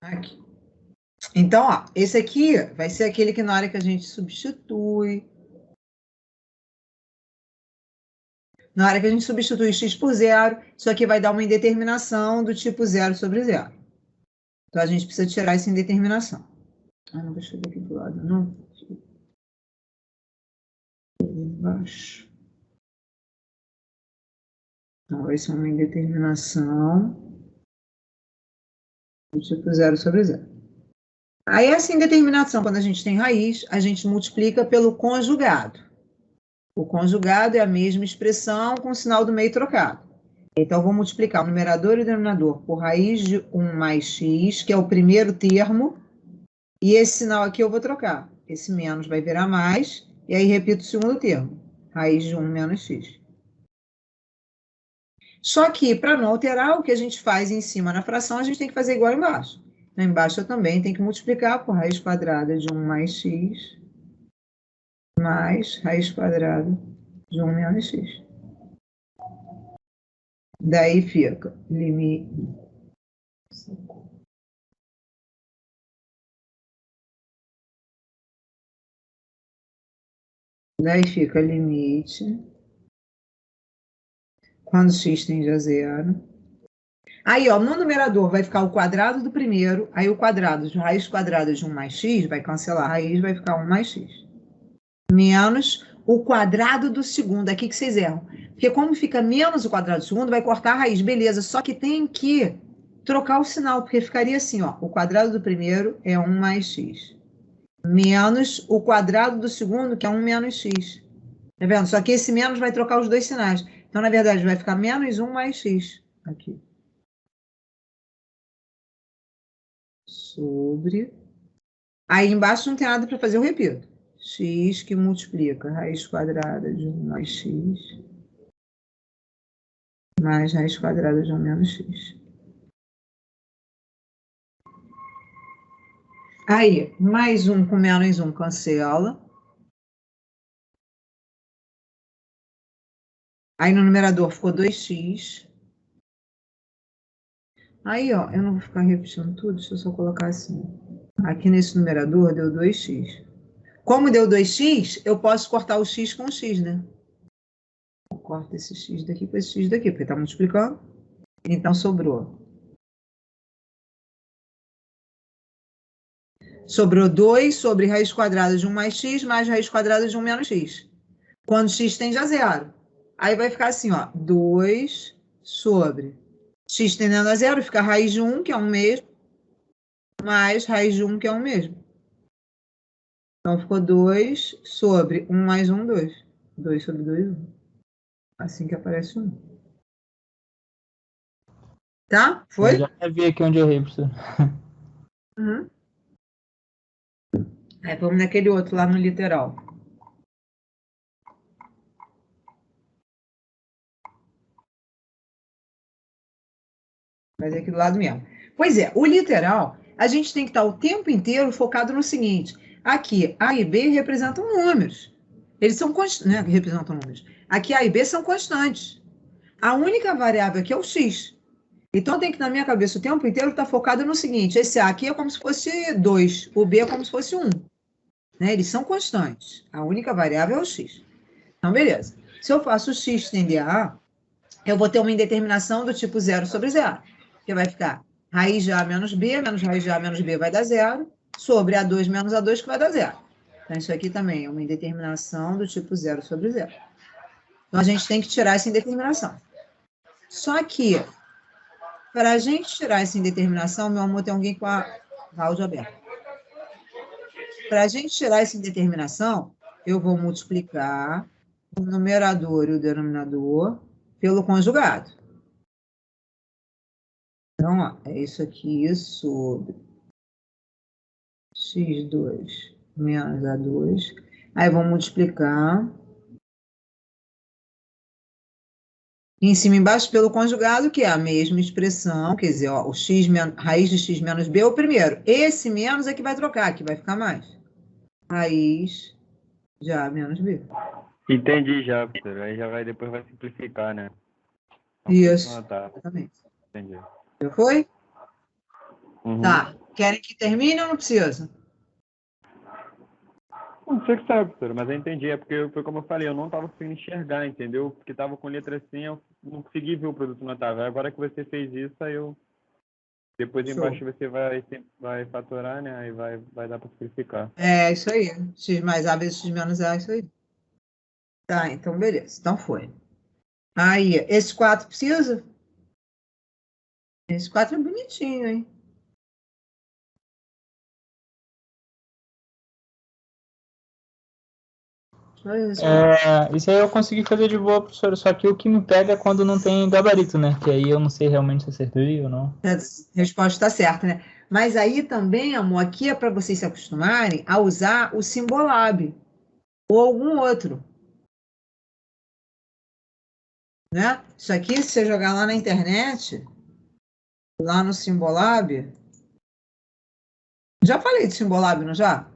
A: Aqui. Então, ó, esse aqui vai ser aquele que na hora que a gente substitui. Na hora que a gente substitui x por 0, isso aqui vai dar uma indeterminação do tipo 0 sobre 0. Então, a gente precisa tirar essa indeterminação. Ah, não, deixa eu ver aqui do lado, não. Embaixo. Então, vai ser uma indeterminação do tipo 0 sobre 0. Aí, essa indeterminação, quando a gente tem raiz, a gente multiplica pelo conjugado. O conjugado é a mesma expressão com o sinal do meio trocado. Então, vou multiplicar o numerador e o denominador por raiz de 1 mais x, que é o primeiro termo, e esse sinal aqui eu vou trocar. Esse menos vai virar mais, e aí repito o segundo termo. Raiz de 1 menos x. Só que, para não alterar, o que a gente faz em cima na fração, a gente tem que fazer igual embaixo. Então, embaixo eu também tenho que multiplicar por raiz quadrada de 1 mais x, mais raiz quadrada de 1 menos x. Daí fica limite Daí fica limite. Quando x tende a zero. Aí, ó, no numerador vai ficar o quadrado do primeiro, aí o quadrado de raiz quadrada de 1 mais x vai cancelar. A raiz vai ficar 1 mais x. Menos o quadrado do segundo. Aqui que vocês erram. Porque como fica menos o quadrado do segundo, vai cortar a raiz. Beleza, só que tem que trocar o sinal, porque ficaria assim, ó. O quadrado do primeiro é 1 mais x. Menos o quadrado do segundo, que é 1 menos x. Tá vendo? Só que esse menos vai trocar os dois sinais. Então, na verdade, vai ficar menos 1 mais x. Aqui. Sobre. Aí embaixo não tem nada para fazer, eu repito. X que multiplica raiz quadrada de 1 mais x. Mais raiz quadrada de 1 menos x. Aí, mais 1 com menos 1 cancela. Aí no numerador ficou 2x. Aí, ó, eu não vou ficar repetindo tudo, deixa eu só colocar assim. Aqui nesse numerador deu 2x. Como deu 2x, eu posso cortar o x com o x, né? Eu corto esse x daqui com esse x daqui, porque tá multiplicando. Então, sobrou. Sobrou 2 sobre raiz quadrada de 1 mais x, mais raiz quadrada de 1 menos x. Quando x tende a zero. Aí vai ficar assim, ó. 2 sobre x tendendo a zero, fica raiz de 1, que é 1 mesmo, mais raiz de 1, que é 1 mesmo. Então, ficou 2 sobre 1 mais 1, 2. 2 sobre 2, 1. Assim que aparece 1. Tá? Foi?
F: Eu já vi aqui onde eu errei, professor.
A: Uhum. Aí, vamos naquele outro lá no literal. Mas é aqui do lado mesmo. Pois é, o literal, a gente tem que estar o tempo inteiro focado no seguinte. Aqui, A e B representam números. Eles são constantes, né? Representam números. Aqui, A e B são constantes. A única variável aqui é o x. Então, tem que, na minha cabeça, o tempo inteiro estar focado no seguinte. Esse A aqui é como se fosse 2. O B é como se fosse 1. Né? Eles são constantes. A única variável é o x. Então, beleza. Se eu faço x tender a A, eu vou ter uma indeterminação do tipo 0 sobre 0. Que vai ficar raiz de A menos B, menos raiz de A menos B vai dar 0, sobre A2 menos A2 que vai dar 0. Então, isso aqui também é uma indeterminação do tipo 0 sobre 0. Então, a gente tem que tirar essa indeterminação. Só que, para a gente tirar essa indeterminação, meu amor, tem alguém com a áudio aberto. Para a gente tirar essa indeterminação, eu vou multiplicar o numerador e o denominador pelo conjugado. Então, ó, é isso aqui sobre x2 menos A2. Aí, vou multiplicar em cima e embaixo pelo conjugado, que é a mesma expressão, quer dizer, ó, o x raiz de x menos b é o primeiro. Esse menos é que vai trocar, que vai ficar mais. Raiz de A menos b.
C: Entendi já, professor. Aí já vai, depois vai simplificar, né?
A: Isso,
C: Ah, tá.
A: exatamente.
C: Entendi.
A: Já foi?
C: Uhum.
A: Tá. Querem que termine ou não precisa?
C: Não sei o que sabe, professor, mas eu entendi. É porque, foi como eu falei, eu não estava conseguindo enxergar, entendeu? Porque estava com letra assim, eu não consegui ver o produto notável. Agora que você fez isso, aí eu... Depois
A: Show.
C: embaixo você vai fatorar, né? Aí vai dar para simplificar.
A: É, isso aí. X mais A vezes x menos A, isso aí. Tá, então beleza. Então foi. Aí, esse 4 precisa? Esse 4 é bonitinho, hein?
F: Isso aí eu consegui fazer de boa, professor. Só que o que me pega é quando não tem gabarito, né? Que aí eu não sei realmente se acertei ou não.
A: A resposta está certa, né? Mas aí também, amor, aqui é para vocês se acostumarem a usar o Simbolab ou algum outro. Né? Isso aqui, se você jogar lá na internet, lá no Simbolab... Já falei de Simbolab, não já?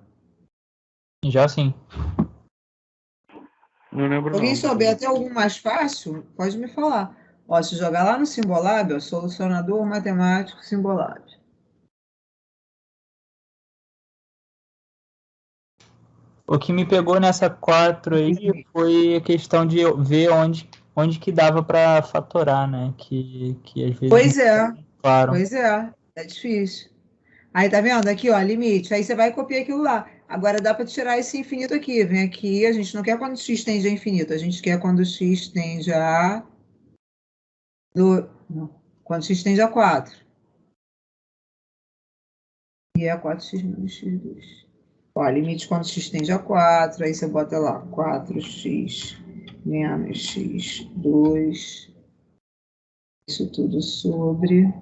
F: Já sim.
C: Não lembro
A: Alguém
C: não.
A: souber até algum mais fácil, pode me falar. Ó, se jogar lá no Simbolab, ó, solucionador matemático Simbolab.
F: O que me pegou nessa 4 aí foi a questão de eu ver onde que dava para fatorar, né? Que às vezes
A: Pois é,
F: claro.
A: pois é difícil. Aí tá vendo aqui, ó, limite. Aí você vai e copia aquilo lá. Agora dá para tirar esse infinito aqui. Vem aqui, a gente não quer quando x tende a infinito, a gente quer quando x tende a quando x tende a 4. E é 4x menos x2. Ó, limite quando x tende a 4, aí você bota lá 4x menos x2. Isso tudo sobre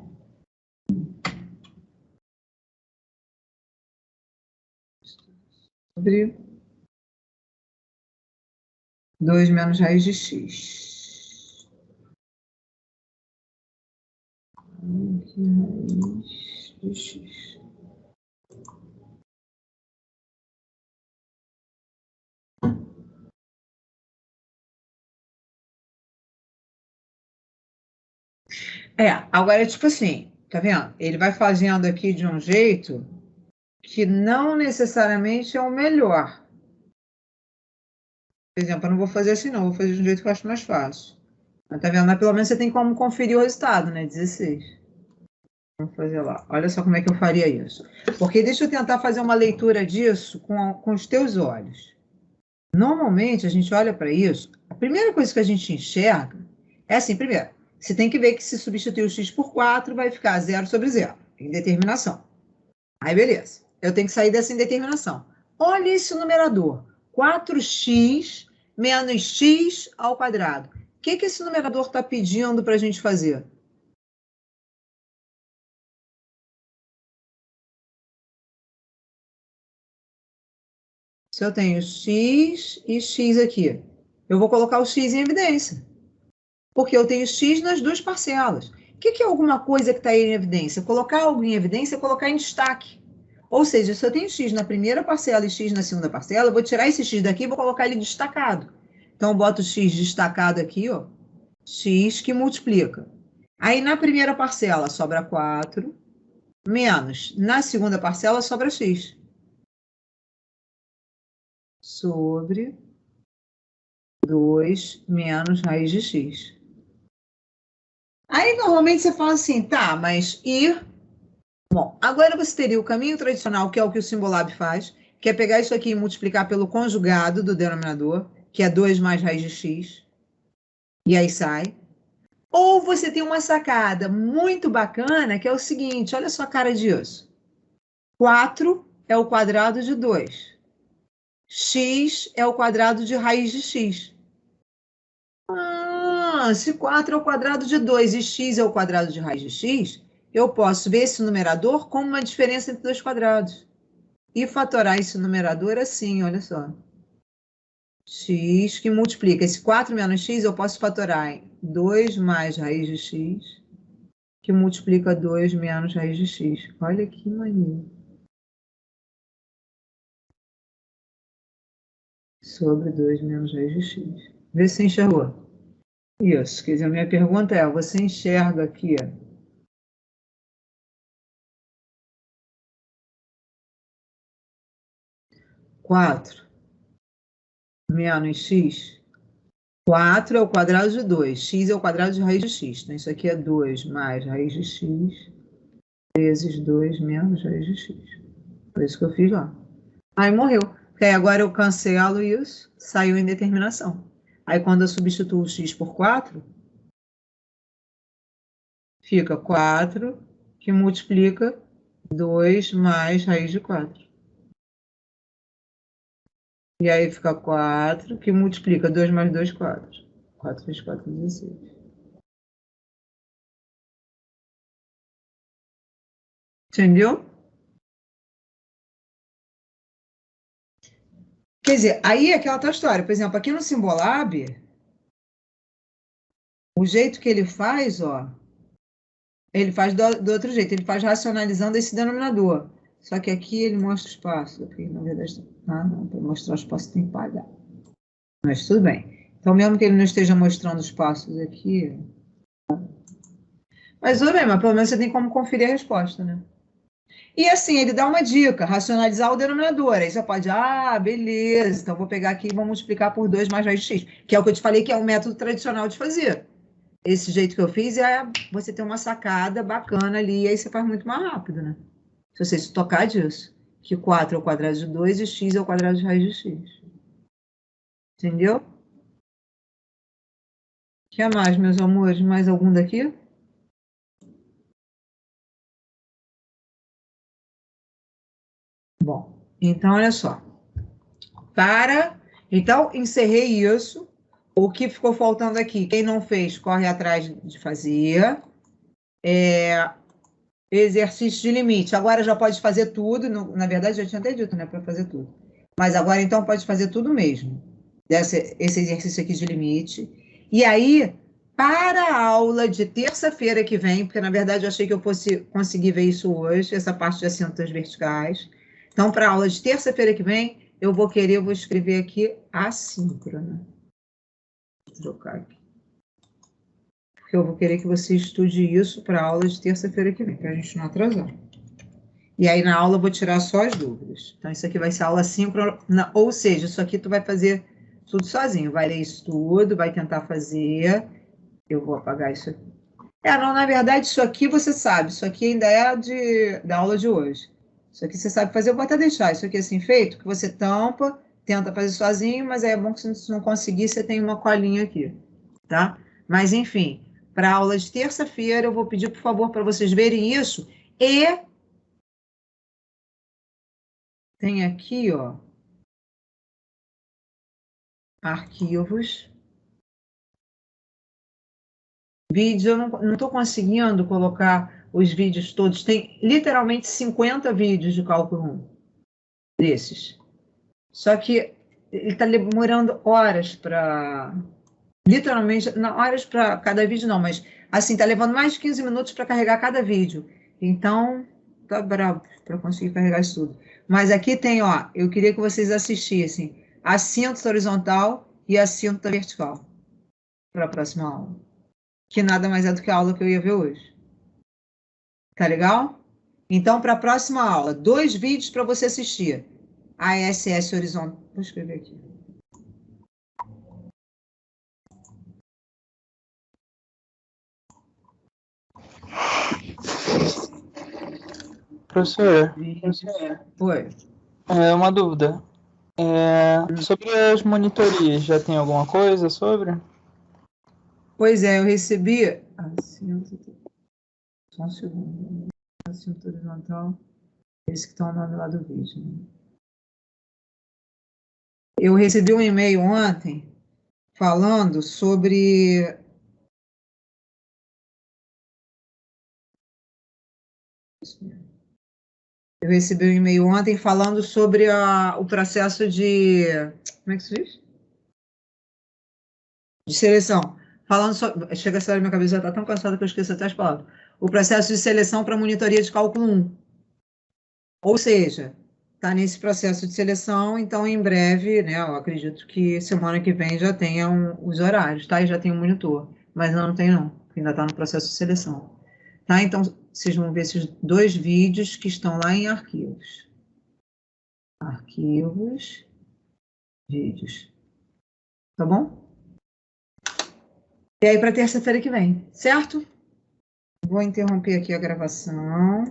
A: 2 menos raiz de x. Aqui, raiz de x. Agora, tipo assim, tá vendo? Ele vai fazendo aqui de um jeito que não necessariamente é o melhor. Por exemplo, eu não vou fazer assim não, vou fazer de um jeito que eu acho mais fácil. Mas tá vendo? Mas pelo menos você tem como conferir o resultado, né? 16. Vamos fazer lá. Olha só como é que eu faria isso. Porque deixa eu tentar fazer uma leitura disso com os teus olhos. Normalmente, a gente olha para isso, a primeira coisa que a gente enxerga é assim, primeiro, você tem que ver que se substituir o x por 4, vai ficar 0 sobre 0, indeterminação. Aí, beleza. Eu tenho que sair dessa indeterminação. Olha esse numerador. 4x menos x ao quadrado. O que esse numerador está pedindo para a gente fazer? Se eu tenho x e x aqui, eu vou colocar o x em evidência. Porque eu tenho x nas duas parcelas. O que é alguma coisa que está aí em evidência? Colocar algo em evidência é colocar em destaque. Ou seja, se eu tenho x na primeira parcela e x na segunda parcela, eu vou tirar esse x daqui e vou colocar ele destacado. Então, eu boto x destacado aqui, ó, x que multiplica. Aí, na primeira parcela, sobra 4, menos. Na segunda parcela, sobra x. Sobre 2 menos raiz de x. Aí, normalmente, você fala assim, tá, mas e... Bom, agora você teria o caminho tradicional, que é o que o Simbolab faz, que é pegar isso aqui e multiplicar pelo conjugado do denominador, que é 2 mais raiz de x, e aí sai. Ou você tem uma sacada muito bacana, que é o seguinte, olha só a cara disso. 4 é o quadrado de 2. X é o quadrado de raiz de x. Se 4 é o quadrado de 2 e x é o quadrado de raiz de x, eu posso ver esse numerador como uma diferença entre dois quadrados. E fatorar esse numerador assim, olha só. X que multiplica. Esse 4 menos x eu posso fatorar em 2 mais raiz de x, que multiplica 2 menos raiz de x. Olha que maneiro. Sobre 2 menos raiz de x. Vê se você enxergou. Isso, quer dizer, a minha pergunta é, você enxerga aqui, ó, 4 menos x. 4 é o quadrado de 2. X é o quadrado de raiz de x. Então, isso aqui é 2 mais raiz de x vezes 2 menos raiz de x. Foi isso que eu fiz lá. Aí morreu. Porque aí agora eu cancelo isso, saiu indeterminação. Aí quando eu substituo o x por 4, fica 4 que multiplica 2 mais raiz de 4. E aí fica 4 que multiplica 2 mais 2, 4. 4 vezes 4, 16. Entendeu? Quer dizer, aí é aquela outra história. Por exemplo, aqui no Simbolab, o jeito que ele faz, ó, ele faz do outro jeito, ele faz racionalizando esse denominador. Só que aqui ele mostra o espaço. Aqui, na verdade, não, para mostrar o espaço tem que pagar. Mas tudo bem. Então, mesmo que ele não esteja mostrando os passos aqui, Mas tudo bem, mas pelo menos você tem como conferir a resposta, né? E assim, ele dá uma dica, racionalizar o denominador. Aí você pode, beleza, então vou pegar aqui e vou multiplicar por 2 mais raiz de x, que é o que eu te falei que é o método tradicional de fazer. Esse jeito que eu fiz é você ter uma sacada bacana ali, e aí você faz muito mais rápido, né? Se você se tocar disso, que 4 é o quadrado de 2 e x é o quadrado de raiz de x. Entendeu? O que mais, meus amores? Mais algum daqui? Bom, então olha só. Então, encerrei isso. O que ficou faltando aqui? Quem não fez, corre atrás de fazer. Exercício de limite. Agora já pode fazer tudo. Na verdade, já tinha até dito, né? Para fazer tudo. Mas agora, então, pode fazer tudo mesmo. Esse exercício aqui de limite. E aí, para a aula de terça-feira que vem, porque, na verdade, eu achei que eu fosse conseguir ver isso hoje, essa parte de assentos verticais. Então, para a aula de terça-feira que vem, eu vou escrever aqui assíncrona. Vou trocar aqui. Porque eu vou querer que você estude isso para a aula de terça-feira que vem, para a gente não atrasar. E aí, na aula, eu vou tirar só as dúvidas. Então, isso aqui vai ser aula assíncrona, ou seja, isso aqui tu vai fazer tudo sozinho. Vai ler isso tudo, vai tentar fazer. Eu vou apagar isso aqui. Não, na verdade, isso aqui você sabe. Isso aqui ainda é da aula de hoje. Isso aqui você sabe fazer, eu vou até deixar isso aqui assim feito, que você tampa, tenta fazer sozinho, mas aí é bom que se não conseguir, você tem uma colinha aqui, tá? Mas, enfim, para a aula de terça-feira, eu vou pedir, por favor, para vocês verem isso. E tem aqui, ó, arquivos. Vídeos, eu não estou conseguindo colocar os vídeos todos. Tem literalmente 50 vídeos de cálculo 1 desses. Só que ele está demorando horas para... Literalmente, não horas para cada vídeo não, mas assim, está levando mais de 15 minutos para carregar cada vídeo. Então, tá bravo para conseguir carregar isso tudo. Mas aqui tem, ó, eu queria que vocês assistissem a cinta horizontal e a cinta vertical para a próxima aula. Que nada mais é do que a aula que eu ia ver hoje. Tá legal? Então, para a próxima aula, 2 vídeos para você assistir. A SS horizontal. Vou escrever aqui.
F: Professor,
A: Oi.
F: uma dúvida. Sobre as monitorias, já tem alguma coisa sobre?
A: Pois é, eu recebi... Só um segundo. Assunto horizontal. Esse que está o nome lá do vídeo. Né? Eu recebi um e-mail ontem falando sobre... Eu recebi um e-mail ontem falando sobre o processo de... Como é que se diz? De seleção. Falando sobre... Chega a sair na minha cabeça, já está tão cansada que eu esqueço até as palavras. O processo de seleção para monitoria de cálculo 1. Ou seja, está nesse processo de seleção, então em breve, né, eu acredito que semana que vem já tenha os horários, tá? E já tem um monitor. Mas não tem não, ainda está no processo de seleção. Tá? Então, vocês vão ver esses 2 vídeos que estão lá em arquivos. Arquivos, vídeos. Tá bom? E aí para terça-feira que vem, certo? Vou interromper aqui a gravação.